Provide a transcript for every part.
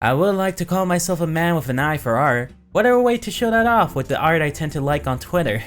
I would like to call myself a man with an eye for art. Whatever way to show that off with the art I tend to like on Twitter.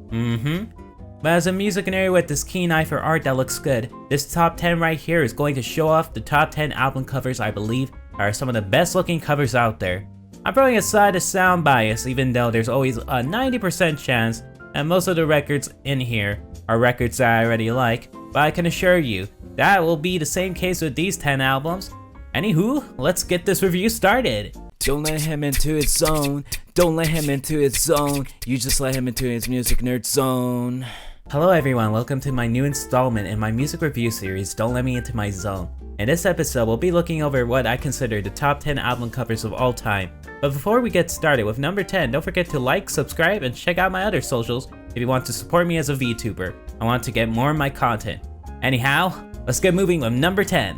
But as a music nerd with this keen eye for art that looks good, this top 10 right here is going to show off the top 10 album covers I believe are some of the best looking covers out there. I'm throwing aside the sound bias, even though there's always a 90% chance that most of the records in here are records that I already like, but I can assure you that will be the same case with these 10 albums. Anywho, let's get this review started. Don't let him into his zone. Don't let him into his zone. You just let him into his music nerd zone. Hello everyone, welcome to my new installment in my music review series, Don't Let Me Into My Zone. In this episode, we'll be looking over what I consider the top 10 album covers of all time. But before we get started with number 10, don't forget to like, subscribe, and check out my other socials if you want to support me as a VTuber. I want to get more of my content. Anyhow, let's get moving with number 10.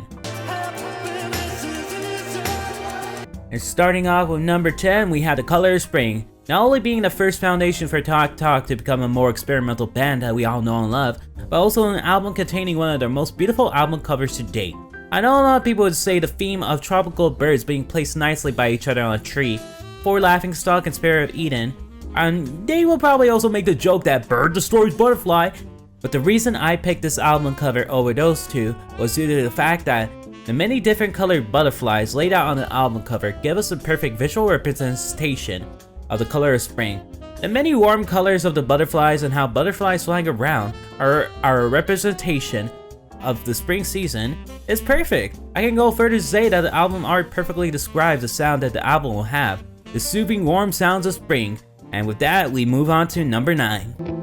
And starting off with number 10, we had The Color of Spring. Not only being the first foundation for Talk Talk to become a more experimental band that we all know and love, but also an album containing one of their most beautiful album covers to date. I know a lot of people would say the theme of tropical birds being placed nicely by each other on a tree, for Laughingstock and Spirit of Eden, and they will probably also make the joke that bird destroys butterfly, but the reason I picked this album cover over those two was due to the fact that the many different colored butterflies laid out on the album cover give us a perfect visual representation of the color of spring. The many warm colors of the butterflies and how butterflies flying around are a representation of the spring season is perfect. I can go further to say that the album art perfectly describes the sound that the album will have, the soothing warm sounds of spring. And with that, we move on to number 9.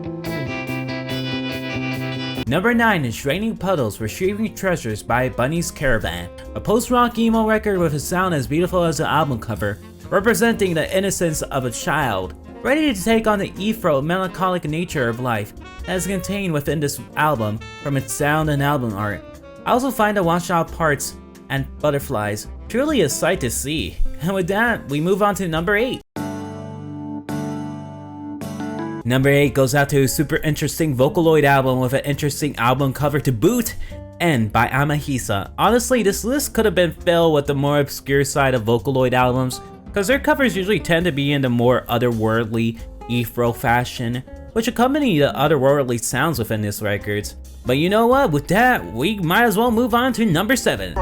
Number 9 is Raining Puddles Retrieving Treasures by Bunny's Caravan, a post-rock emo record with a sound as beautiful as the album cover, representing the innocence of a child, ready to take on the ethereal, melancholic nature of life that is contained within this album from its sound and album art. I also find the washed out parts and butterflies truly a sight to see. And with that, we move on to number 8. Number 8 goes out to a super interesting Vocaloid album with an interesting album cover to boot, End by Amahisa. Honestly, this list could have been filled with the more obscure side of Vocaloid albums, because their covers usually tend to be in the more otherworldly, ethereal fashion, which accompany the otherworldly sounds within these records. But you know what, with that, we might as well move on to number 7.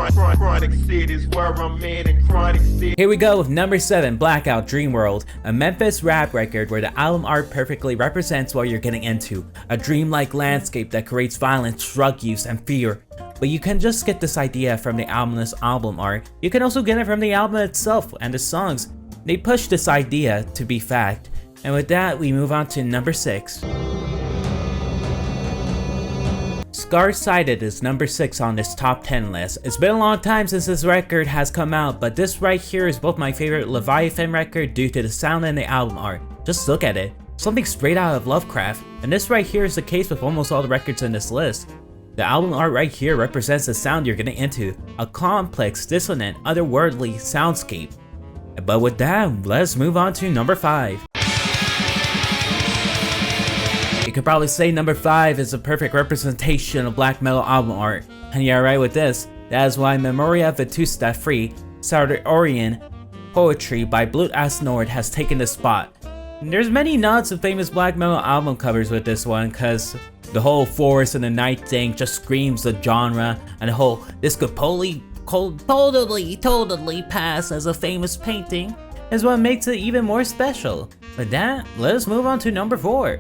Here we go with number 7, Blackout Dream World, a Memphis rap record where the album art perfectly represents what you're getting into, a dreamlike landscape that creates violence, drug use, and fear. But you can just get this idea from the album's album art, you can also get it from the album itself and the songs. They push this idea to be fact. And with that, we move on to number 6. Scar-Sighted is number 6 on this top 10 list. It's been a long time since this record has come out, but this right here is both my favorite Leviathan record due to the sound and the album art. Just look at it. Something straight out of Lovecraft. And this right here is the case with almost all the records in this list. The album art right here represents the sound you're getting into, a complex, dissonant, otherworldly soundscape. But with that, let's move on to number 5. You could probably say number 5 is a perfect representation of black metal album art. And you're right with this, that is why Memoria Vetusta Free, Sartorian Poetry by Blood As Nord has taken this spot. And there's many nods to famous black metal album covers with this one, cause the whole forest and the night thing just screams the genre, and the whole this could totally pass as a famous painting is what makes it even more special. With that, let's move on to number 4.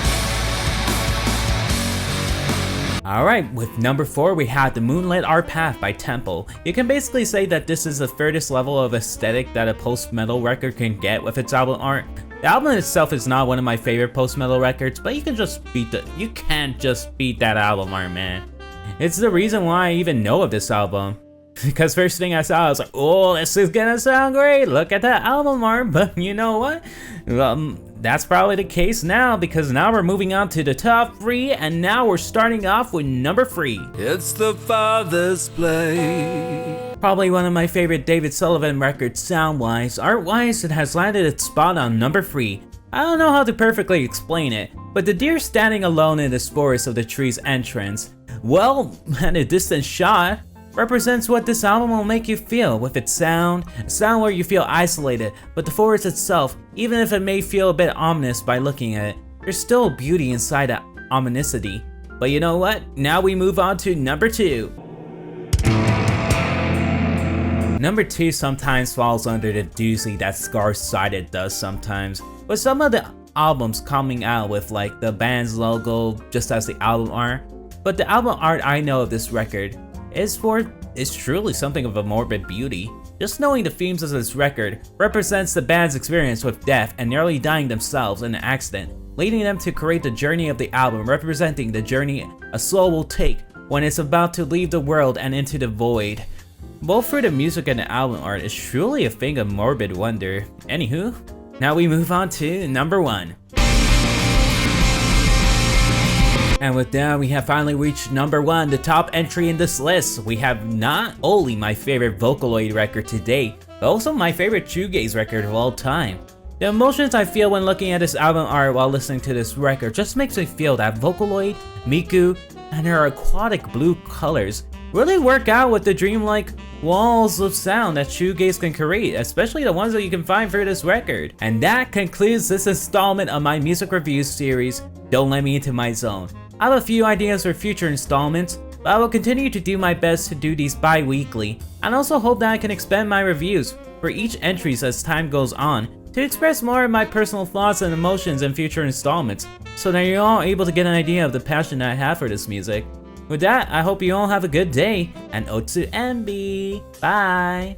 Alright, with number 4 we have The Moonlit Art Path by Temple. You can basically say that this is the furthest level of aesthetic that a post-metal record can get with its album art. The album itself is not one of my favorite post-metal records, but you can't just beat that album art, man. It's the reason why I even know of this album. Because first thing I saw, I was like, oh, this is gonna sound great, look at that album art, but you know what? That's probably the case now, because now we're moving on to the top 3, and now we're starting off with number 3. It's the Father's Play. Probably one of my favorite David Sullivan records sound-wise. Art-wise, it has landed its spot on number 3. I don't know how to perfectly explain it, but the deer standing alone in this forest of the tree's entrance, well, at a distant shot, represents what this album will make you feel with its sound, a sound where you feel isolated, but the forest itself, even if it may feel a bit ominous by looking at it, there's still beauty inside that Omnicity. But you know what? Now we move on to number 2. Number 2 sometimes falls under the doozy that Scar-Sided does sometimes, with some of the albums coming out with like the band's logo just as the album art. But the album art I know of this record is truly something of a morbid beauty. Just knowing the themes of this record represents the band's experience with death and nearly dying themselves in an accident, leading them to create the journey of the album, representing the journey a soul will take when it's about to leave the world and into the void. Both through the music and the album art is truly a thing of morbid wonder. Anywho, now we move on to number 1. And with that, we have finally reached number 1, the top entry in this list. We have not only my favorite Vocaloid record to date, but also my favorite shoegaze record of all time. The emotions I feel when looking at this album art while listening to this record just makes me feel that Vocaloid, Miku, and her aquatic blue colors really work out with the dreamlike walls of sound that shoegaze can create, especially the ones that you can find for this record. And that concludes this installment of my music review series, Don't Let Me Into My Zone. I have a few ideas for future installments, but I will continue to do my best to do these bi-weekly, and also hope that I can expand my reviews for each entries as time goes on to express more of my personal thoughts and emotions in future installments, so that you're all able to get an idea of the passion that I have for this music. With that, I hope you all have a good day, and Otsu Enby! Bye!